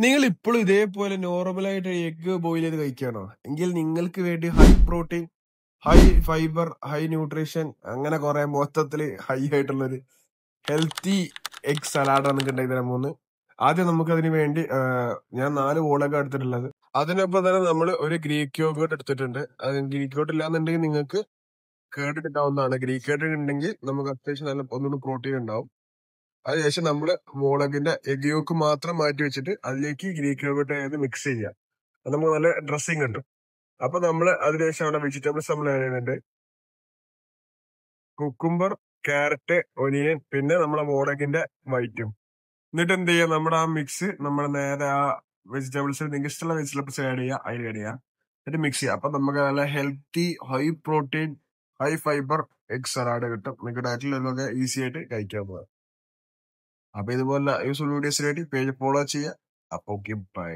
നിങ്ങൾ ഇപ്പോഴും ഇതേപോലെ നോർമലായിട്ട് എഗ്ഗ് ബോയിൽ ചെയ്ത് കഴിക്കുകയാണോ? എങ്കിൽ നിങ്ങൾക്ക് വേണ്ടി high protein, high fibre, high nutrition അങ്ങനെ കുറെ മൊത്തത്തില് ഹൈ ആയിട്ടുള്ളൊരു ഹെൽത്തി എഗ് സലാഡാണ് നിങ്ങൾക്ക് ഉണ്ടാക്കി തരാൻ പോകുന്നത്. ആദ്യം നമുക്ക് അതിന് വേണ്ടി ഞാൻ 4 വോളൊക്കെ എടുത്തിട്ടുള്ളത്. അതിനൊപ്പം തന്നെ നമ്മൾ ഒരു ഗ്രീക്ക് യോഗേർട്ട് എടുത്തിട്ടുണ്ട്. അത് ഗ്രീക്ക് യോഗേർട്ട് ഇല്ലാന്നുണ്ടെങ്കിൽ നിങ്ങൾക്ക് കേർഡ് കിട്ടാവുന്നതാണ്. ഗ്രീക്ക് യോഗേർട്ട് ഉണ്ടെങ്കിൽ നമുക്ക് അത്യാവശ്യം നല്ല ഒന്നുകൂടി പ്രോട്ടീൻ ഉണ്ടാവും. അതിനുശേഷം നമ്മള് മുളകിന്റെ എഗ് യോക്ക് മാത്രം മാറ്റി വെച്ചിട്ട് അതിലേക്ക് ഗ്രീക്ക് യോഗേർട്ട് ആയത് മിക്സ് ചെയ്യുക. അത് നമുക്ക് നല്ല ഡ്രസ്സിങ് കിട്ടും. അപ്പൊ നമ്മള് അതിനുശേഷം അവിടെ വെജിറ്റബിൾസ് നമ്മൾ ആഡ് ചെയ്യുന്നുണ്ട്. കുക്കുംബർ, ക്യാരറ്റ്, ഒനിയൻ, പിന്നെ നമ്മളെ മുളകിന്റെ വൈറ്റും. എന്നിട്ട് എന്ത് ചെയ്യുക, നമ്മുടെ ആ മിക്സ് നമ്മൾ നേരെ ആ വെജിറ്റബിൾസ് നിങ്ങൾക്ക് ഇഷ്ടമുള്ള വെജിറ്റബിൾസ് ആഡ് ചെയ്യുക, അതിൽ ആഡ് ചെയ്യുക, എന്നിട്ട് മിക്സ് ചെയ്യുക. അപ്പൊ നമുക്ക് നല്ല healthy, high protein, high fibre egg salad കിട്ടും. നിങ്ങൾക്ക് ഡയറ്റിലൊക്കെ ഈസി ആയിട്ട് കഴിക്കാവുന്നതാണ്. അപ്പൊ ഇതുപോലെ യൂസ്ഫുൾ വീഡിയോസിന് വേണ്ടി പേജ് ഫോളോ ചെയ്യുക. അപ്പൊ ഓക്കെ, ബൈ.